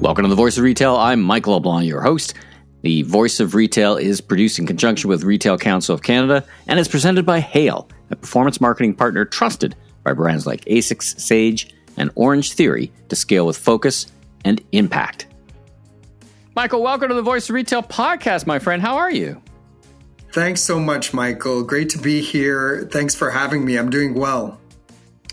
Welcome to the Voice of Retail. I'm Michael LeBlanc, your host. The Voice of Retail is produced in conjunction with Retail Council of Canada and is presented by Hale, a performance marketing partner trusted by brands like ASICS, Sage, and Orange Theory to scale with focus and impact. Michael, welcome to the Voice of Retail podcast, my friend. How are you? Thanks so much, Michael. Great to be here. Thanks for having me. I'm doing well.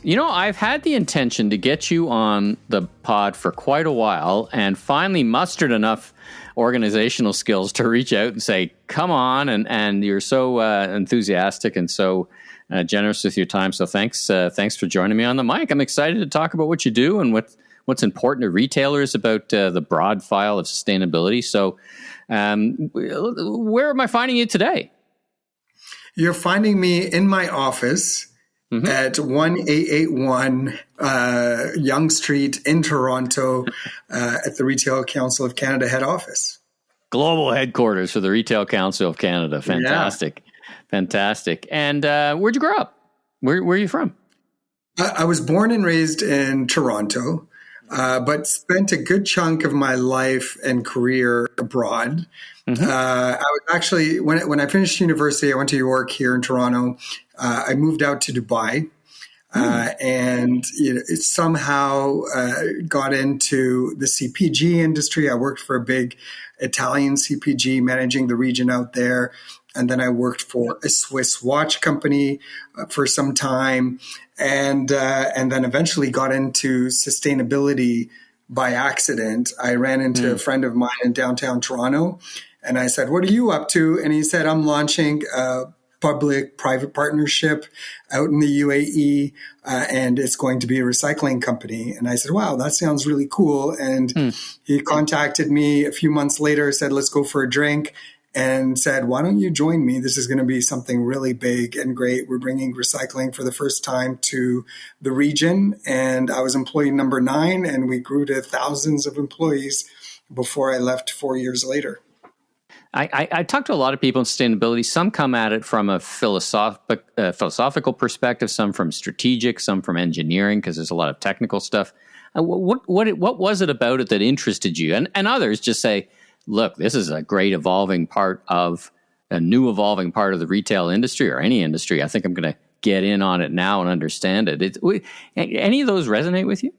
You know, I've had the intention to get you on the pod for quite a while and finally mustered enough organizational skills to reach out and say, come on. And you're so enthusiastic and so generous with your time. So thanks for joining me on the mic. I'm excited to talk about what you do and what's important to retailers about the broad file of sustainability. So where am I finding you today? You're finding me in my office. Mm-hmm. At 1881 Yonge Street in Toronto at the Retail Council of Canada head office. Global headquarters for the Retail Council of Canada. Fantastic. Yeah. Fantastic. And where'd you grow up? Where are you from? I was born and raised in Toronto, but spent a good chunk of my life and career abroad. Mm-hmm. I was actually, when I finished university, I went to York here in Toronto. I moved out to Dubai and somehow got into the CPG industry. I worked for a big Italian CPG managing the region out there. And then I worked for a Swiss watch company for some time and then eventually got into sustainability by accident. I ran into a friend of mine in downtown Toronto and I said, "What are you up to?" And he said, "I'm launching a public-private partnership out in the UAE, and it's going to be a recycling company." And I said, "Wow, that sounds really cool." And he contacted me a few months later, said, "Let's go for a drink," and said, "Why don't you join me? This is going to be something really big and great. We're bringing recycling for the first time to the region." And I was employee number 9, and we grew to thousands of employees before I left 4 years later. I talk to a lot of people in sustainability. Some come at it from a philosophical perspective, some from strategic, some from engineering, because there's a lot of technical stuff. What was it about it that interested you? And others just say, look, this is a great new evolving part of the retail industry or any industry. I think I'm going to get in on it now and understand it. Any of those resonate with you?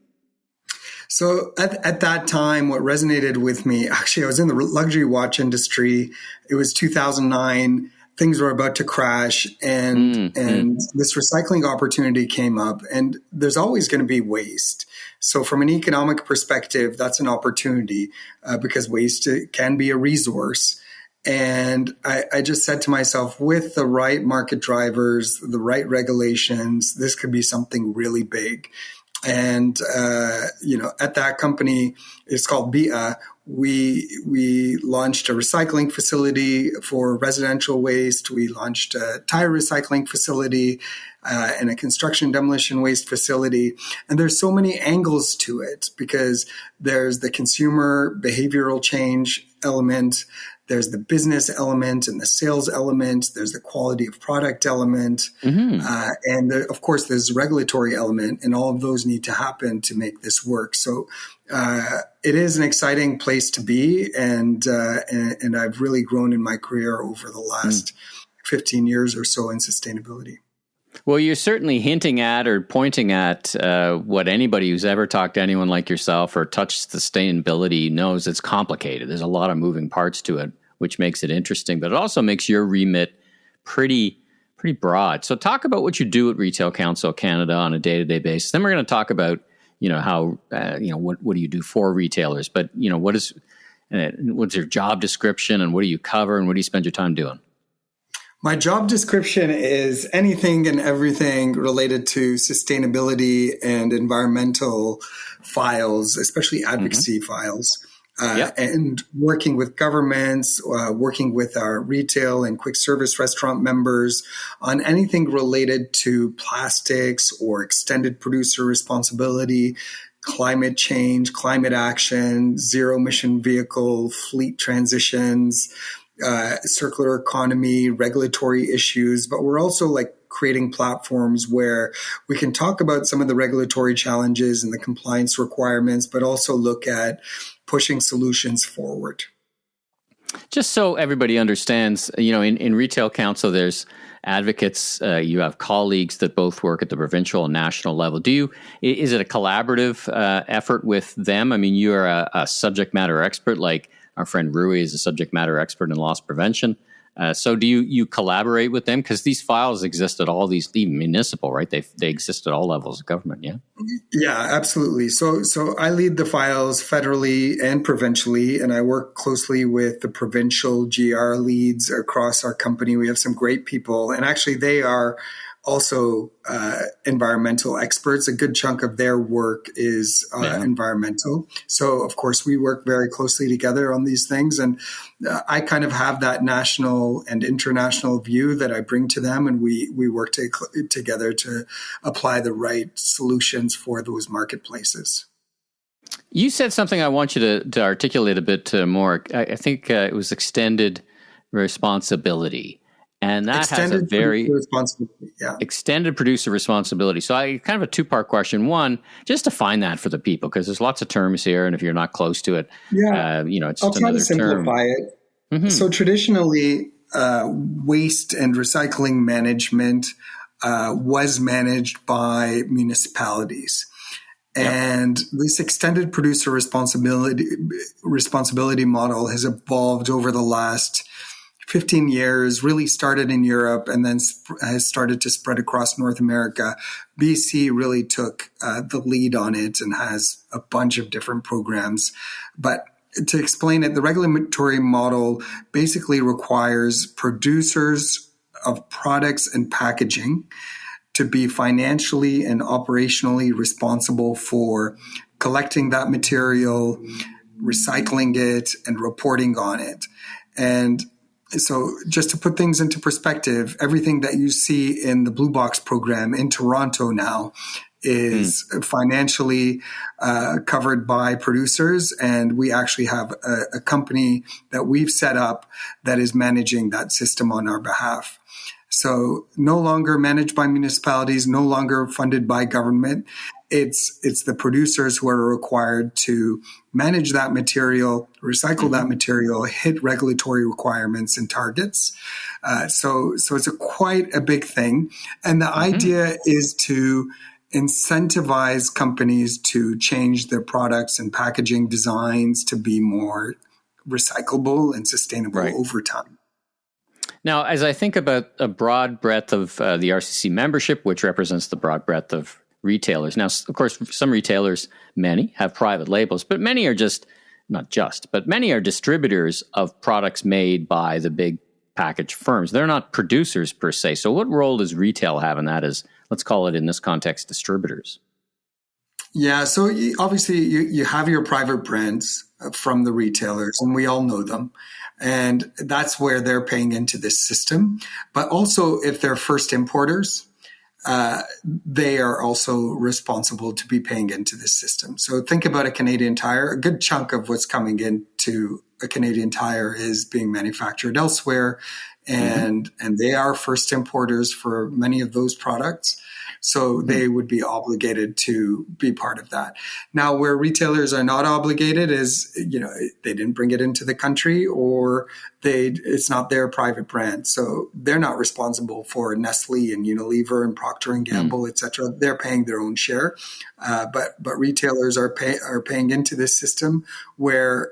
So at that time, what resonated with me, actually, I was in the luxury watch industry. It was 2009. Things were about to crash and this recycling opportunity came up, and there's always going to be waste. So from an economic perspective, that's an opportunity because waste can be a resource. And I just said to myself, with the right market drivers, the right regulations, this could be something really big. And, at that company, it's called BIA, we launched a recycling facility for residential waste. We launched a tire recycling facility and a construction demolition waste facility. And there's so many angles to it because there's the consumer behavioral change element. There's the business element and the sales element. There's the quality of product element. And of course, there's the regulatory element. And all of those need to happen to make this work. So it is an exciting place to be. And I've really grown in my career over the last 15 years or so in sustainability. Well, you're certainly hinting at or pointing at what anybody who's ever talked to anyone like yourself or touched sustainability knows. It's complicated. There's a lot of moving parts to it, which makes it interesting, but it also makes your remit pretty broad. So talk about what you do at Retail Council of Canada on a day-to-day basis. Then we're going to talk about, how, what do you do for retailers, but, what's your job description and what do you cover and what do you spend your time doing? My job description is anything and everything related to sustainability and environmental files, especially advocacy files, and working with governments, working with our retail and quick service restaurant members on anything related to plastics or extended producer responsibility, climate change, climate action, zero emission vehicle, fleet transitions, circular economy, regulatory issues, but we're also like creating platforms where we can talk about some of the regulatory challenges and the compliance requirements, but also look at pushing solutions forward. Just so everybody understands, in retail council, there's advocates. You have colleagues that both work at the provincial and national level. Is it a collaborative effort with them? I mean, you are a subject matter expert, like our friend Rui is a subject matter expert in loss prevention. So do you collaborate with them? Because these files exist at all these, even municipal, right? They exist at all levels of government, yeah? Yeah, absolutely. So I lead the files federally and provincially, and I work closely with the provincial GR leads across our company. We have some great people, and actually they are also environmental experts. A good chunk of their work is environmental. So, of course, we work very closely together on these things. And I kind of have that national and international view that I bring to them. And we work together to apply the right solutions for those marketplaces. You said something I want you to articulate a bit more. I think it was extended responsibility. And that has a very extended producer responsibility. So I kind of a two-part question. One, just define that for the people, because there's lots of terms here, and if you're not close to it, it's I'll just try another to simplify term. it. Mm-hmm. So traditionally, waste and recycling management was managed by municipalities. And this extended producer responsibility model has evolved over the last 15 years, really started in Europe and then has started to spread across North America. BC really took the lead on it and has a bunch of different programs. But to explain it, the regulatory model basically requires producers of products and packaging to be financially and operationally responsible for collecting that material, recycling it, and reporting on it. And so just to put things into perspective, everything that you see in the Blue Box program in Toronto now is financially covered by producers. And we actually have a company that we've set up that is managing that system on our behalf. So no longer managed by municipalities, no longer funded by government. It's the producers who are required to manage that material, recycle that material, hit regulatory requirements and targets. So it's quite a big thing. And the idea is to incentivize companies to change their products and packaging designs to be more recyclable and sustainable over time. Now, as I think about a broad breadth of the RCC membership, which represents the broad breadth of retailers. Now, of course, some retailers, many have private labels, but many are many are distributors of products made by the big package firms. They're not producers per se. So what role does retail have in that as, let's call it in this context, distributors? Yeah, so obviously you have your private brands from the retailers, and we all know them. And that's where they're paying into this system. But also, if they're first importers, they are also responsible to be paying into this system. So think about a Canadian Tire. A good chunk of what's coming into a Canadian Tire is being manufactured elsewhere. And they are first importers for many of those products. So they would be obligated to be part of that. Now, where retailers are not obligated is, they didn't bring it into the country, or it's not their private brand. So they're not responsible for Nestle and Unilever and Procter & Gamble, et cetera. They're paying their own share. But retailers are paying into this system where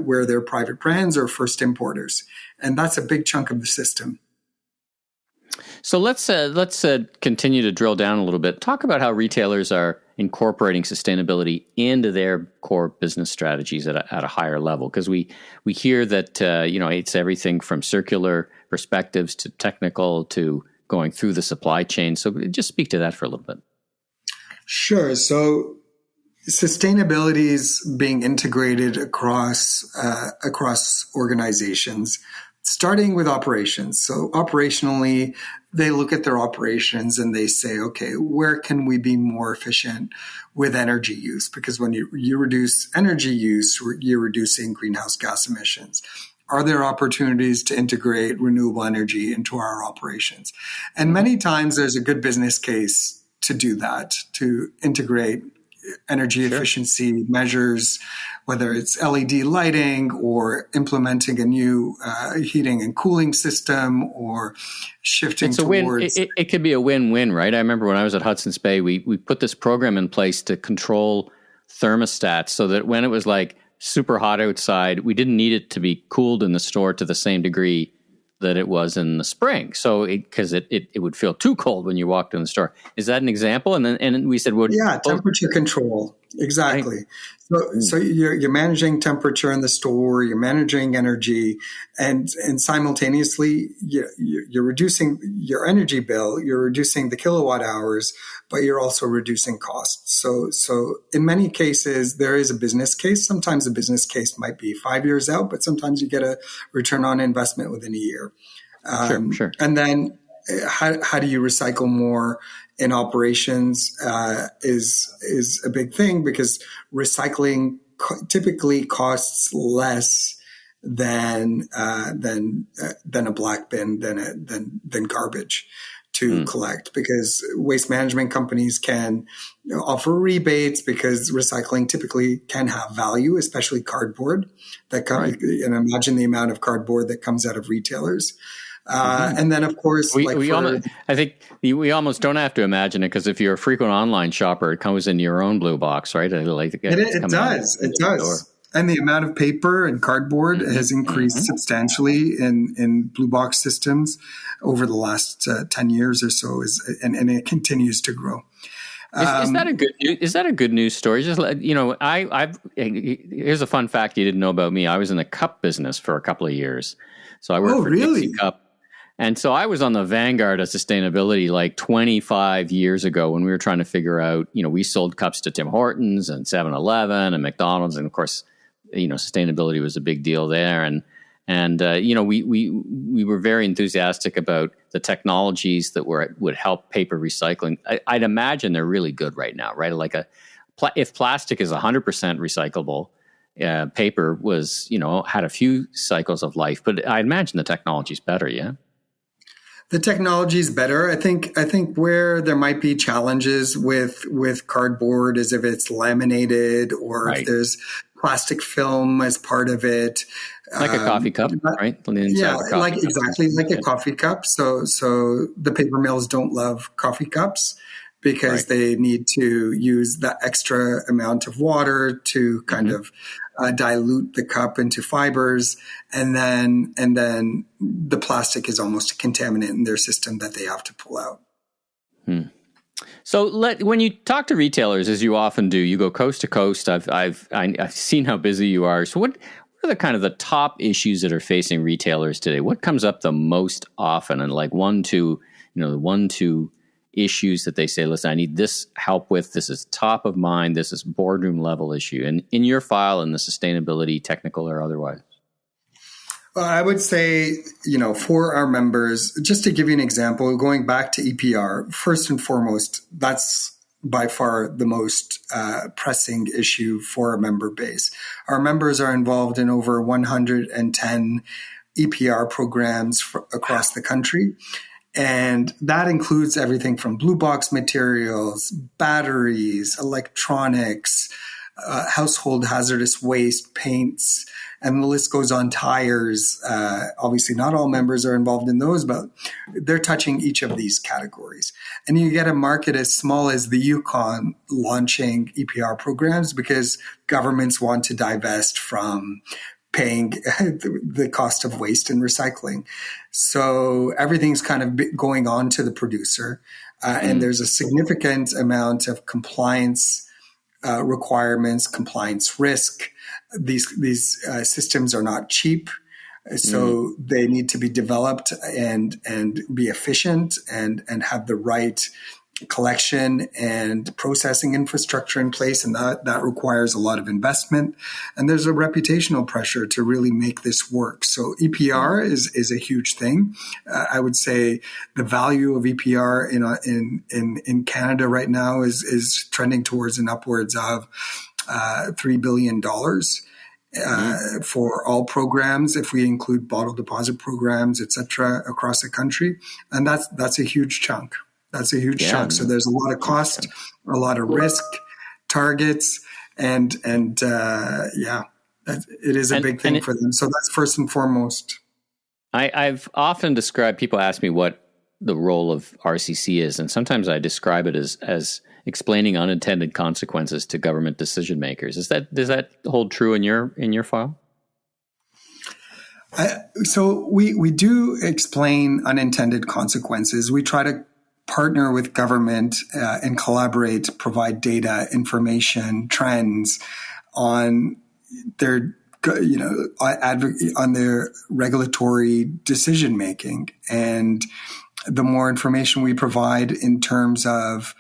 their private brands are first importers. And that's a big chunk of the system. So let's continue to drill down a little bit. Talk about how retailers are incorporating sustainability into their core business strategies at a higher level, because we hear that it's everything from circular perspectives to technical to going through the supply chain. So just speak to that for a little bit. Sure. So sustainability is being integrated across organizations, starting with operations. So operationally, they look at their operations and they say, okay, where can we be more efficient with energy use? Because when you reduce energy use, you're reducing greenhouse gas emissions. Are there opportunities to integrate renewable energy into our operations? And many times there's a good business case to do that, to integrate energy efficiency measures, whether it's LED lighting or implementing a new heating and cooling system or shifting towards... It could be a win-win, right? I remember when I was at Hudson's Bay, we put this program in place to control thermostats so that when it was like super hot outside, we didn't need it to be cooled in the store to the same degree that it was in the spring. So because it would feel too cold when you walked in the store. Is that an example? And we said, well, temperature control. Exactly. Right. So you're managing temperature in the store, you're managing energy, and simultaneously you're reducing your energy bill, you're reducing the kilowatt hours, but you're also reducing costs. So in many cases, there is a business case. Sometimes the business case might be 5 years out, but sometimes you get a return on investment within a year. Sure. And then how do you recycle more in operations is a big thing, because recycling typically costs less than a black bin, than garbage to collect, because waste management companies can offer rebates, because recycling typically can have value, especially cardboard. And imagine the amount of cardboard that comes out of retailers. And then, of course, I think we almost don't have to imagine it, because if you're a frequent online shopper, it comes in your own blue box, right? It does. And the amount of paper and cardboard has increased substantially in blue box systems over the last 10 years or so, and it continues to grow. Is that a good news story? Just here's a fun fact you didn't know about me. I was in the cup business for a couple of years, so I worked for Dixie Cup. And so I was on the vanguard of sustainability like 25 years ago when we were trying to figure out, we sold cups to Tim Hortons and 7-Eleven and McDonald's. And of course, sustainability was a big deal there. And we were very enthusiastic about the technologies that would help paper recycling. I'd imagine they're really good right now, right? Like if plastic is 100% recyclable, paper was, had a few cycles of life, but I imagine the technology's better. Yeah. The technology is better. I think where there might be challenges with cardboard is if it's laminated or if there's plastic film as part of it. Like a coffee cup, right? Like a coffee cup. So the paper mills don't love coffee cups because they need to use the extra amount of water to kind of dilute the cup into fibers, and then the plastic is almost a contaminant in their system that they have to pull out. So when you talk to retailers, as you often do, you go coast to coast. I've seen how busy you are. So what are the kind of the top issues that are facing retailers today? What comes up the most often, and like one, two issues that they say, listen, I need this help with, this is top of mind, this is boardroom level issue, and in your file, in the sustainability, technical or otherwise? Well, I would say, for our members, just to give you an example, going back to EPR, first and foremost, that's by far the most pressing issue for our member base. Our members are involved in over 110 EPR programs across the country. And that includes everything from blue box materials, batteries, electronics, household hazardous waste, paints, and the list goes on, tires. Obviously, not all members are involved in those, but they're touching each of these categories. And you get a market as small as the Yukon launching EPR programs because governments want to divest from paying the cost of waste and recycling. So everything's kind of going on to the producer. And there's a significant amount of compliance requirements, compliance risk. These systems are not cheap. So they need to be developed and be efficient and have the right collection and processing infrastructure in place, and that requires a lot of investment. And there's a reputational pressure to really make this work. So EPR is a huge thing. I would say the value of EPR in Canada right now is trending towards an upwards of $3 billion. for all programs, if we include bottle deposit programs, et cetera, across the country. And that's a huge chunk. That's a huge chunk. So there's a lot of cost, a lot of risk targets, and it is a big thing for them. So that's first and foremost. I've often described, people ask me what the role of RCC is, and sometimes I describe it as explaining unintended consequences to government decision makers. Does that hold true in your file? So we do explain unintended consequences. We try to partner with government and collaborate, provide data, information, trends on their on their regulatory decision making. And the more information we provide in terms of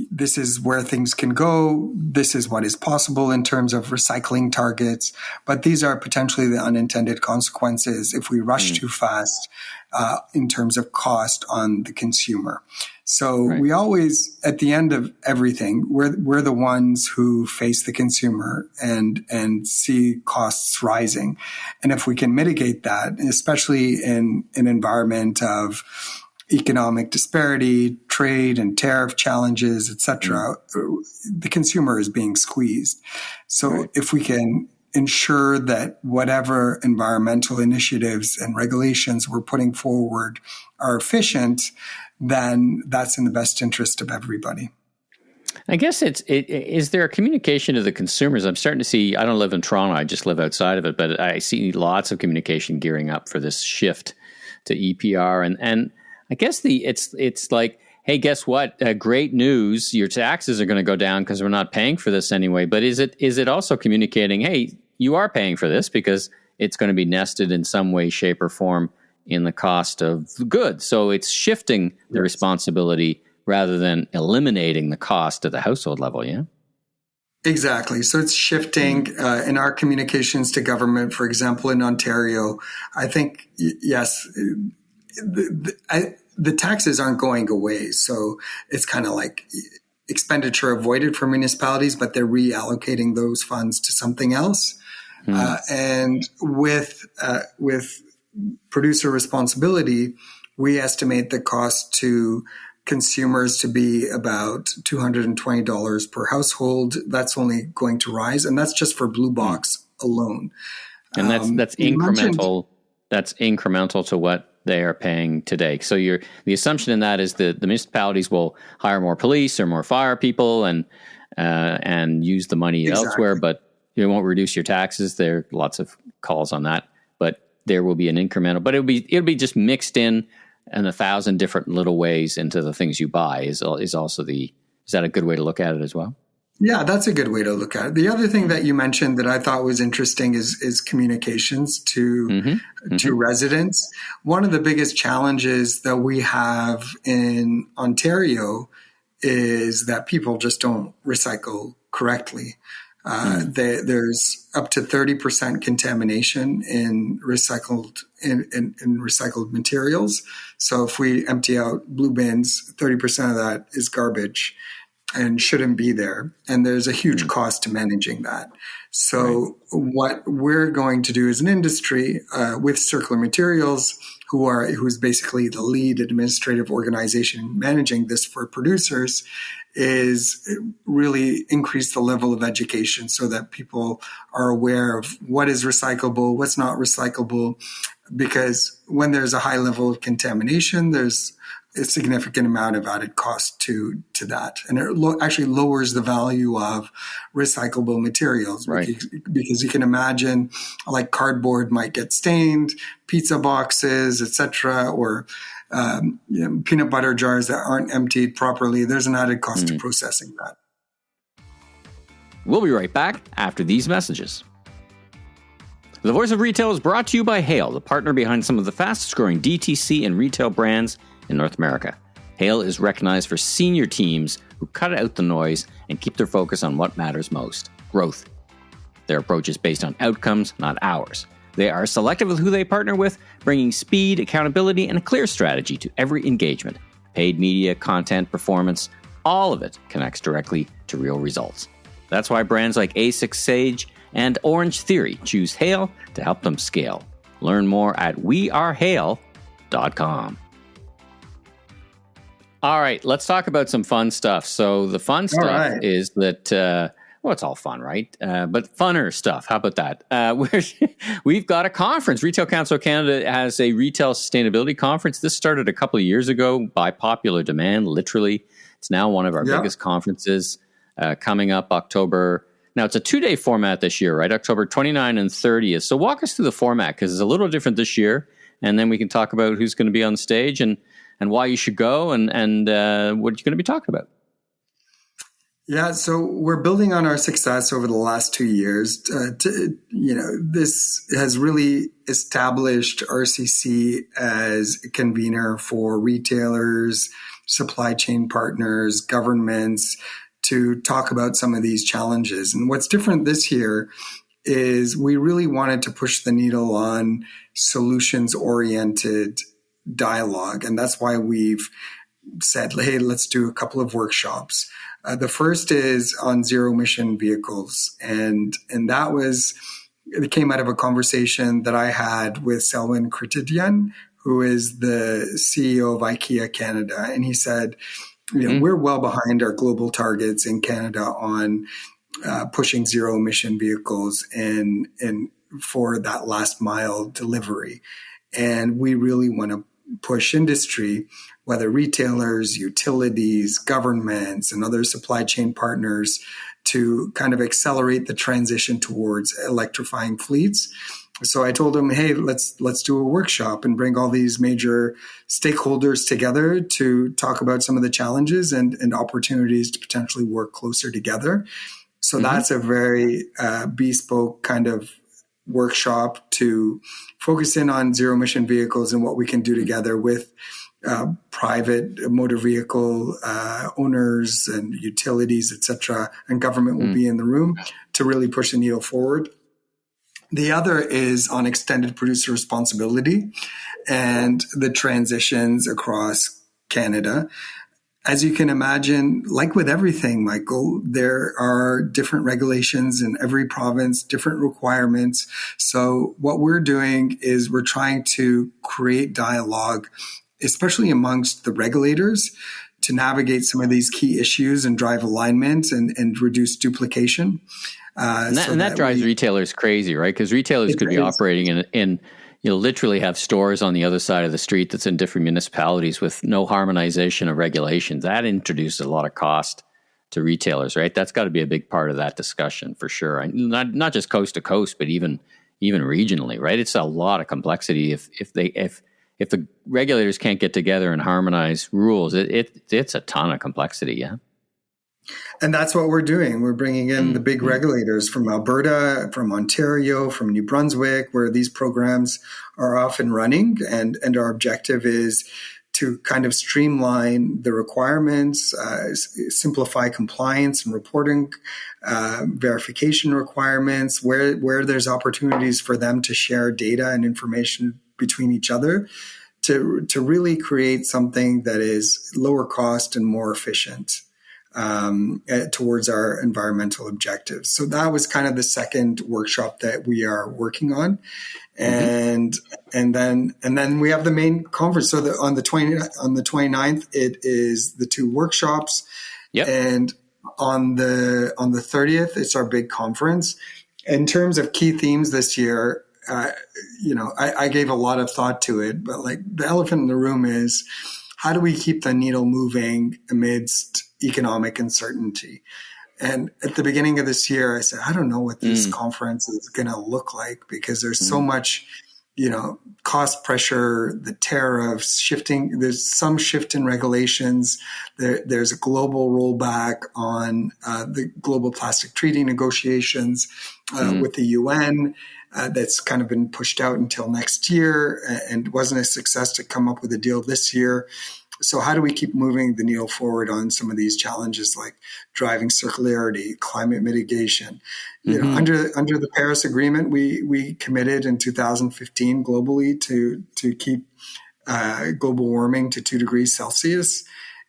this is where things can go, this is what is possible in terms of recycling targets, but these are potentially the unintended consequences if we rush too fast in terms of cost on the consumer. So we always, at the end of everything, we're the ones who face the consumer and see costs rising. And if we can mitigate that, especially in an environment of economic disparity, trade and tariff challenges, et cetera, the consumer is being squeezed. So if we can ensure that whatever environmental initiatives and regulations we're putting forward are efficient, then that's in the best interest of everybody. I guess is there a communication to the consumers? I'm starting to see, I don't live in Toronto, I just live outside of it, but I see lots of communication gearing up for this shift to EPR. And I guess it's like, hey, guess what? Great news. Your taxes are going to go down because we're not paying for this anyway. But is it also communicating, hey, you are paying for this because it's going to be nested in some way, shape, or form in the cost of goods. So it's shifting the responsibility rather than eliminating the cost at the household level, yeah? Exactly. So it's shifting in our communications to government, for example, in Ontario. I think, yes, the taxes aren't going away. So it's kind of like expenditure avoided for municipalities, but they're reallocating those funds to something else. And with producer responsibility, we estimate the cost to consumers to be about $220 per household. That's only going to rise, and that's just for Blue Box alone. And that's incremental. That's incremental to what they are paying today. So the assumption in that is that the municipalities will hire more police or more fire people and use the money elsewhere, but it won't reduce your taxes. There are lots of calls on that, but there will be an incremental. But it'll be just mixed in 1,000 different little ways into the things you buy. Is that a good way to look at it as well? Yeah, that's a good way to look at it. The other thing that you mentioned that I thought was interesting is communications to residents. One of the biggest challenges that we have in Ontario is that people just don't recycle correctly. There's up to 30% contamination in recycled materials. So if we empty out blue bins, 30% of that is garbage and shouldn't be there. And there's a huge cost to managing that. So what we're going to do as an industry with Circular Materials, who's basically the lead administrative organization managing this for producers, is really increase the level of education so that people are aware of what is recyclable, what's not recyclable. Because when there's a high level of contamination, there's a significant amount of added cost to that. And it actually lowers the value of recyclable materials because you can imagine like cardboard might get stained, pizza boxes, etc., or peanut butter jars that aren't emptied properly. There's an added cost to processing that. We'll be right back after these messages. The Voice of Retail is brought to you by Hale, the partner behind some of the fastest growing DTC and retail brands in North America. Hale is recognized for senior teams who cut out the noise and keep their focus on what matters most: growth. Their approach is based on outcomes, not hours. They are selective with who they partner with, bringing speed, accountability, and a clear strategy to every engagement. Paid media, content, performance, all of it connects directly to real results. That's why brands like A6 Sage And Orange Theory. Choose Hail to help them scale. Learn more at wearehail.com. All right, let's talk about some fun stuff. So the fun stuff is that, well, it's all fun, right? But funner stuff. How about that? We've got a conference. Retail Council of Canada has a retail sustainability conference. This started a couple of years ago by popular demand, literally. It's now one of our biggest conferences coming up October. Now, it's a 2-day format this year, right? October 29 and 30th. So walk us through the format, because it's a little different this year. And then we can talk about who's going to be on stage and why you should go and what you're going to be talking about. Yeah, so we're building on our success over the last 2 years. This has really established RCC as a convener for retailers, supply chain partners, governments to talk about some of these challenges. And what's different this year is we really wanted to push the needle on solutions-oriented dialogue. And that's why we've said, hey, let's do a couple of workshops. The first is on zero-emission vehicles. And it came out of a conversation that I had with Selwyn Kritidyan, who is the CEO of IKEA Canada. And he said, we're well behind our global targets in Canada on pushing zero-emission vehicles and for that last mile delivery. And we really want to push industry, whether retailers, utilities, governments, and other supply chain partners, to kind of accelerate the transition towards electrifying fleets. So I told him, hey, let's do a workshop and bring all these major stakeholders together to talk about some of the challenges and opportunities to potentially work closer together. So that's a very bespoke kind of workshop to focus in on zero emission vehicles and what we can do together with private motor vehicle owners and utilities, et cetera, and government will be in the room to really push the needle forward. The other is on extended producer responsibility and the transitions across Canada. As you can imagine, like with everything, Michael, there are different regulations in every province, different requirements. So what we're doing is we're trying to create dialogue, especially amongst the regulators, to navigate some of these key issues and drive alignment and reduce duplication. That drives retailers crazy, right? Because retailers could be operating in literally have stores on the other side of the street that's in different municipalities with no harmonization of regulations. That introduces a lot of cost to retailers, right? That's got to be a big part of that discussion for sure. And not just coast to coast, but even regionally, right? It's a lot of complexity if the regulators can't get together and harmonize rules. It's a ton of complexity, yeah. And that's what we're doing. We're bringing in the big regulators from Alberta, from Ontario, from New Brunswick, where these programs are off and running. And our objective is to kind of streamline the requirements, simplify compliance and reporting, verification requirements, where there's opportunities for them to share data and information between each other, to really create something that is lower cost and more efficient towards our environmental objectives. So that was kind of the second workshop that we are working on. And then we have the main conference. So on the 29th, it is the two workshops. Yep. And on the 30th, it's our big conference. In terms of key themes this year, I gave a lot of thought to it, but like the elephant in the room is, how do we keep the needle moving amidst economic uncertainty? And at the beginning of this year, I said, I don't know what this conference is going to look like, because there's so much, cost pressure, the tariffs shifting. There's some shift in regulations. There's a global rollback on the global plastic treaty negotiations with the UN. That's kind of been pushed out until next year and wasn't a success to come up with a deal this year. So how do we keep moving the needle forward on some of these challenges, like driving circularity, climate mitigation? Under the Paris Agreement, we committed in 2015 globally to keep global warming to 2 degrees Celsius.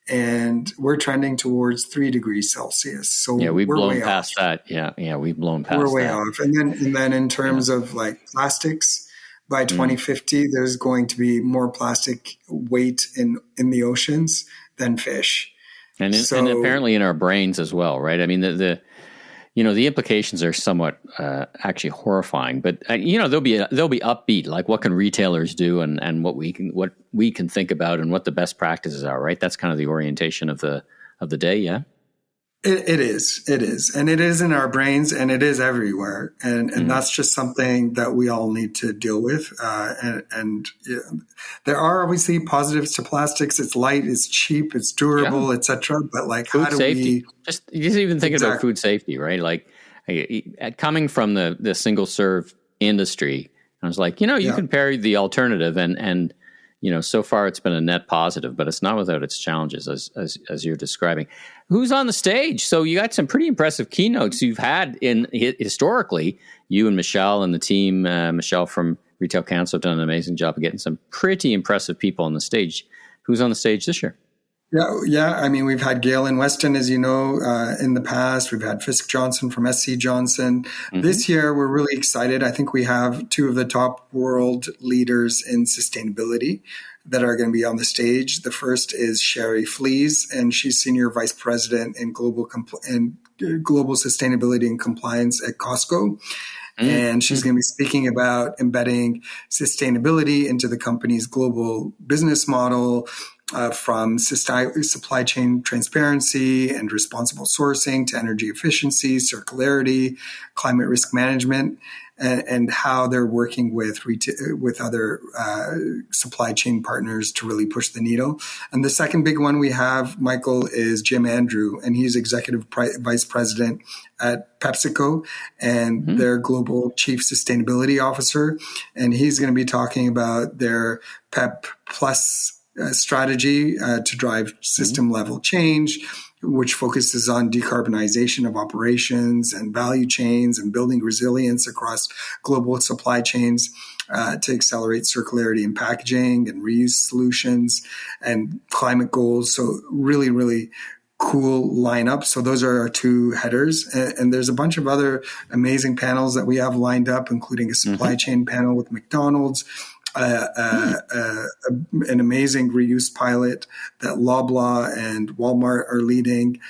and we're trending towards 3 degrees Celsius. So Yeah, we've we're blown way past off. that. Yeah, we've blown past We're way that. off. And then in terms of like plastics, by 2050, there's going to be more plastic weight in the oceans than fish. And apparently in our brains as well, right? I mean, the implications are somewhat actually horrifying, but they'll be upbeat. Like, what can retailers do, and what we can think about, and what the best practices are, right? That's kind of the orientation of the day. Yeah. It is, and it is in our brains, and it is everywhere, and that's just something that we all need to deal with. There are obviously positives to plastics. It's light, it's cheap, it's durable, etc. But like, food how do safety? we Just even thinking about food safety, right? Like, coming from the single serve industry, I was like, you can pair the alternative, and so far it's been a net positive, but it's not without its challenges, as you're describing. Who's on the stage? So you got some pretty impressive keynotes you've had historically. You and Michelle and the team, Michelle from Retail Council, have done an amazing job of getting some pretty impressive people on the stage. Who's on the stage this year? Yeah. I mean, we've had Galen Weston, as you know, in the past. We've had Fisk Johnson from SC Johnson. This year, we're really excited. I think we have 2 of the top world leaders in sustainability that are going to be on the stage. The first is Sherry Flees, and she's Senior Vice President in Global Sustainability and Compliance at Costco. And she's going to be speaking about embedding sustainability into the company's global business model, from supply chain transparency and responsible sourcing to energy efficiency, circularity, climate risk management, and how they're working with other supply chain partners to really push the needle. And the second big one we have, Michael, is Jim Andrew, and he's Executive Vice President at PepsiCo and their Global Chief Sustainability Officer. And he's going to be talking about their PEP Plus strategy to drive system level change, which focuses on decarbonization of operations and value chains and building resilience across global supply chains to accelerate circularity in packaging and reuse solutions and climate goals. So really, really cool lineup. So those are our 2 headers. And there's a bunch of other amazing panels that we have lined up, including a supply chain panel with McDonald's, an amazing reuse pilot that Loblaw and Walmart are leading.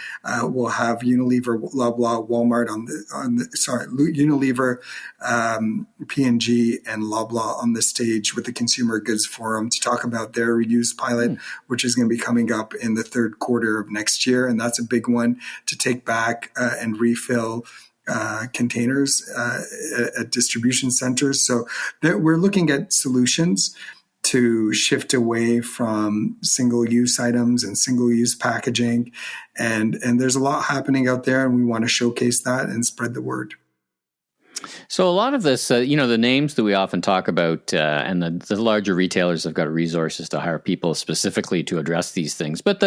We'll have Unilever, Loblaw, Walmart Unilever, P&G, and Loblaw on the stage with the Consumer Goods Forum to talk about their reuse pilot, which is going to be coming up in the 3rd quarter of next year. And that's a big one to take back and refill containers at distribution centers. So we're looking at solutions to shift away from single-use items and single-use packaging. And there's a lot happening out there, and we want to showcase that and spread the word. So a lot of this, the names that we often talk about, and the larger retailers have got resources to hire people specifically to address these things. But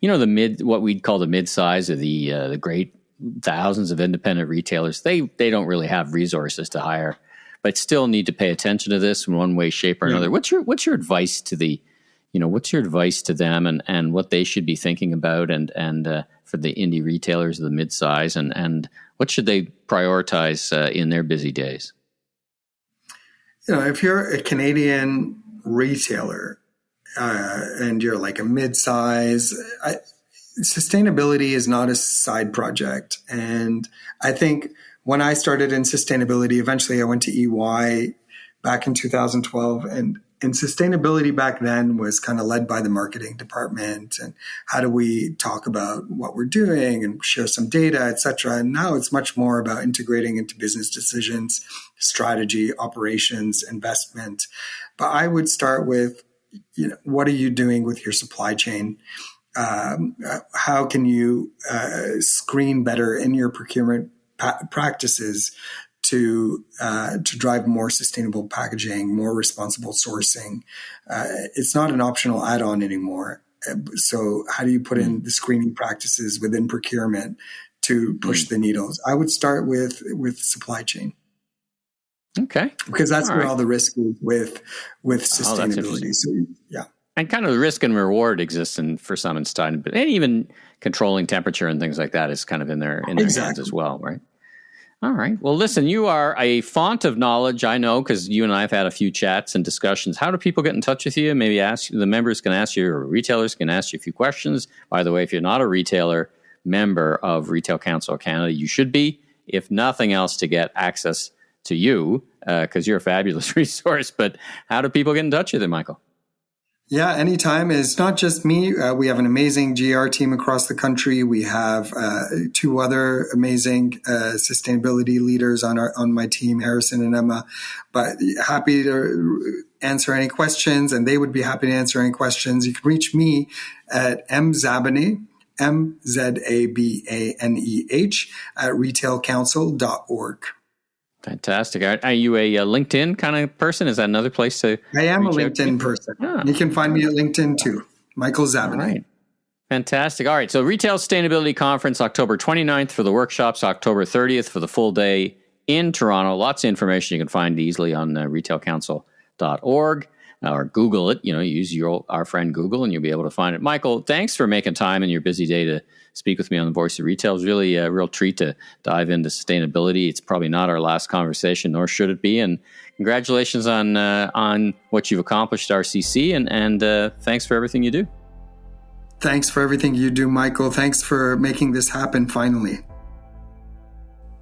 what we'd call the mid-size or the great thousands of independent retailers, they don't really have resources to hire, but still need to pay attention to this in one way, shape, or another. What's your advice to them and what they should be thinking about and for the indie retailers, the mid-size, and what should they prioritize in their busy days? If you're a Canadian retailer and you're like a mid-size, sustainability is not a side project. And I think when I started in sustainability, eventually I went to EY back in 2012, and sustainability back then was kind of led by the marketing department and how do we talk about what we're doing and share some data, et cetera. And now it's much more about integrating into business decisions, strategy, operations, investment. But I would start with, what are you doing with your supply chain? How can you screen better in your procurement practices to drive more sustainable packaging, more responsible sourcing? It's not an optional add-on anymore. So how do you put in the screening practices within procurement to push the needles? I would start with supply chain. Okay. Because that's where all the risk is with sustainability. So yeah. And kind of the risk and reward exists for some inside, but and even controlling temperature and things like that is kind of in their hands as well, right? All right. Well, listen, you are a font of knowledge, I know, because you and I have had a few chats and discussions. How do people get in touch with you? Maybe the members can ask you, or retailers can ask you a few questions. By the way, if you're not a retailer member of Retail Council of Canada, you should be, if nothing else, to get access to you, because you're a fabulous resource. But how do people get in touch with you, Michael? Yeah, anytime. It's not just me. We have an amazing GR team across the country. We have two other amazing sustainability leaders on my team, Harrison and Emma. But happy to answer any questions, and they would be happy to answer any questions. You can reach me at mzabaneh, MZABANEH, at retailcouncil.org. Fantastic. Are you a LinkedIn kind of person? Is that another place to I am a LinkedIn person. You can find me at LinkedIn too. Michael Zabaneh. All right. Fantastic. All right. So Retail Sustainability Conference, October 29th for the workshops, October 30th for the full day in Toronto. Lots of information you can find easily on retailcouncil.org or Google it. Use our friend Google and you'll be able to find it. Michael, thanks for making time in your busy day to speak with me on the Voice of Retail. It's really a real treat to dive into sustainability. It's probably not our last conversation, nor should it be. And congratulations on what you've accomplished at RCC, and thanks for everything you do. Thanks for everything you do, Michael. Thanks for making this happen finally.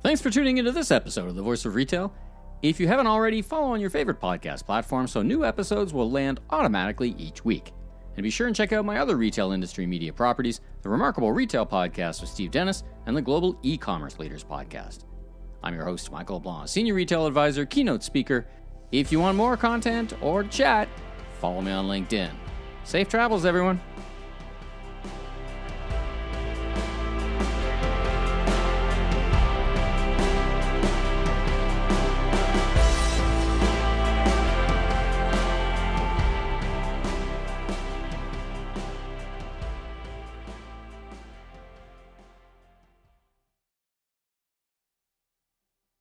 Thanks for tuning into this episode of the Voice of Retail. If you haven't already, follow on your favorite podcast platform so new episodes will land automatically each week. And be sure and check out my other retail industry media properties, the Remarkable Retail Podcast with Steve Dennis and the Global E-Commerce Leaders Podcast. I'm your host, Michael LeBlanc, Senior Retail Advisor, Keynote Speaker. If you want more content or chat, follow me on LinkedIn. Safe travels, everyone.